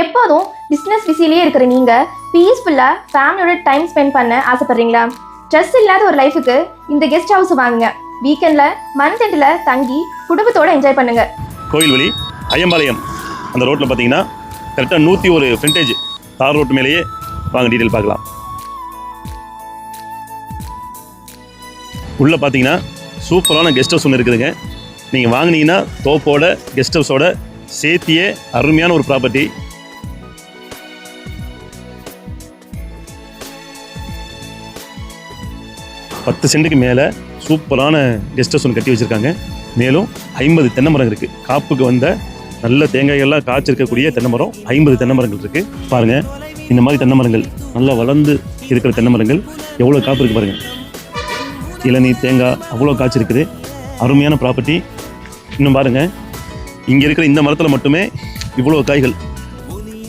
எப்போதும் பிஸ்னஸ் பிஸிலேயே இருக்கிற நீங்கள் பீஸ்ஃபுல்லாக ஃபேமிலியோட டைம் ஸ்பெண்ட் பண்ண ஆசைப்பட்றீங்களா? ஸ்ட்ரெஸ் இல்லாத ஒரு லைஃபுக்கு இந்த கெஸ்ட் ஹவுஸ் வாங்குங்க. வீக்கெண்டில் மந்த் எண்டில் தங்கி குடும்பத்தோடு என்ஜாய் பண்ணுங்கள். கோயில்வழி ஐயம்பாளையம் அந்த ரோட்டில் பார்த்தீங்கன்னா கரெக்டாக 101 ஃப்ரண்டேஜ் தார் ரோட்டு மேலேயே வாங்க டீட்டெயில் பார்க்கலாம். உள்ளே பார்த்தீங்கன்னா சூப்பரான கெஸ்ட் ஹவுஸ் ஒன்று இருக்குதுங்க. நீங்கள் வாங்கினீங்கன்னா தோப்போட கெஸ்ட் ஹவுஸோட சேர்த்தியே அருமையான ஒரு ப்ராப்பர்ட்டி. பத்து சென்ட்டுக்கு மேலே சூப்பரான கெஸ்ட் ஹவுஸ் ஒன்று கட்டி வச்சுருக்காங்க. மேலும் 50 தென்னை மரம் இருக்குது. காப்புக்கு வந்த நல்ல தேங்காய்கள்லாம் காய்ச்சிருக்கக்கூடிய தென்னை மரம் 50 தென்னை மரங்கள் இருக்குது. பாருங்கள், இந்த மாதிரி தென்னை மரங்கள் நல்லா வளர்ந்து இருக்கிற தென்னை மரங்கள் எவ்வளோ காப்பு இருக்குது பாருங்கள். இளநீர் தேங்காய் அவ்வளோ காய்ச்சிருக்குது. அருமையான ப்ராப்பர்ட்டி. இன்னும் பாருங்கள், இங்கே இருக்கிற இந்த மரத்தில் மட்டுமே இவ்வளோ காய்கள்,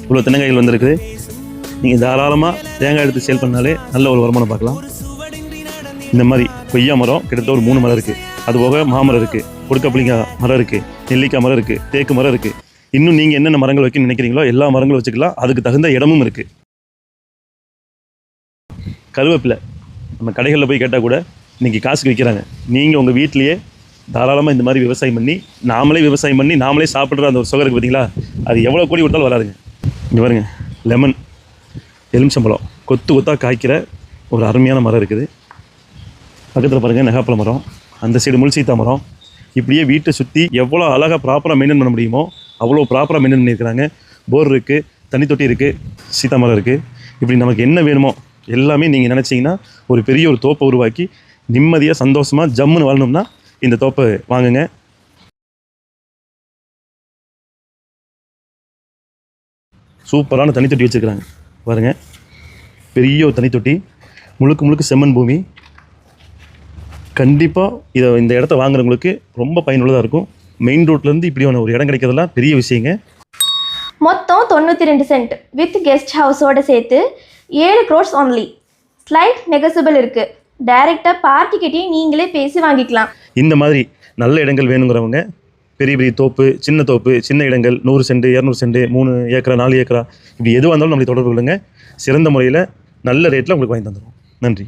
இவ்வளோ தென்னங்காய்கள் வந்துருக்குது. நீங்கள் தாராளமாக தேங்காய் எடுத்து சேல் பண்ணாலே நல்ல ஒரு வருமானம் பார்க்கலாம். இந்த மாதிரி கொய்யா மரம் கிட்டத்தட்ட ஒரு 3 மரம் இருக்குது. அதுபோக மாமரம் இருக்குது, கொடுக்கப்புளிங்காய் மரம் இருக்குது, நெல்லிக்காய் மரம் இருக்குது, தேக்கு மரம் இருக்குது. இன்னும் நீங்கள் என்னென்ன மரங்கள் வைக்கணும்னு நினைக்கிறீங்களோ எல்லா மரங்களும் வச்சுக்கலாம். அதுக்கு தகுந்த இடமும் இருக்குது. கருவேப்பிலை நம்ம கடைகளில் போய் கேட்டால் கூட இன்றைக்கி காசுக்கு விற்கிறாங்க. நீங்கள் உங்கள் வீட்லேயே தாராளமாக இந்த மாதிரி விவசாயம் பண்ணி நாமளே சாப்பிட்ற அந்த ஒரு சுகம் இருக்குது பார்த்தீங்களா? அது எவ்வளோ கோடி கொடுத்தாலும் வராதுங்க. இங்கே பாருங்க, லெமன் எலுமிச்சம்பழம் கொத்து கொத்தாக காய்க்கிற ஒரு அருமையான மரம் இருக்குது. பக்கத்தில் பாருங்கள் நெகாப்பழ மரம், அந்த சைடு முள்சீத்தா மரம். இப்படியே வீட்டை சுற்றி எவ்வளோ அழகாக ப்ராப்பராக மெயின்டைன் பண்ண முடியுமோ அவ்வளோ ப்ராப்பராக மெயின்டைன் பண்ணியிருக்கிறாங்க. போர் இருக்குது, தண்ணி தொட்டி இருக்குது, சீத்தா மரம் இருக்குது. இப்படி நமக்கு என்ன வேணுமோ எல்லாமே நீங்கள் நினச்சிங்கன்னா ஒரு பெரிய ஒரு தோப்பை உருவாக்கி நிம்மதியாக சந்தோஷமாக ஜம்முன்னு வாழணும்னா இந்த தோப்பை வாங்குங்க. சூப்பரான தண்ணி தொட்டி வச்சுருக்கிறாங்க பாருங்கள். பெரிய ஒரு தண்ணி தொட்டி, முழுக்க செம்மண் பூமி. கண்டிப்பாக இந்த இடத்த வாங்குறவங்களுக்கு ரொம்ப பயனுள்ளதாக இருக்கும். மெயின் ரோட்லேருந்து இப்படியான ஒரு இடம் கிடைக்கிறதுலாம் பெரிய விஷயங்க. மொத்தம் 92 சென்ட் வித் கெஸ்ட் ஹவுஸோடு சேர்த்து 7 crores ஒன்லி. ஸ்லைட் நெகசிபிள் இருக்குது. டைரெக்டாக பார்ட்டிக்கிட்டே நீங்களே பேசி வாங்கிக்கலாம். இந்த மாதிரி நல்ல இடங்கள் வேணுங்கிறவங்க பெரிய தோப்பு, சின்ன இடங்கள் 100 சென்ட் 200 சென்ட் 3 ஏக்கரா 4 ஏக்கரா இப்படி எதுவாக இருந்தாலும் நம்மளை தொடர்பு கொள்ளுங்க. சிறந்த முறையில் நல்ல ரேட்டில் உங்களுக்கு வாங்கி தந்துடுவோம். நன்றி.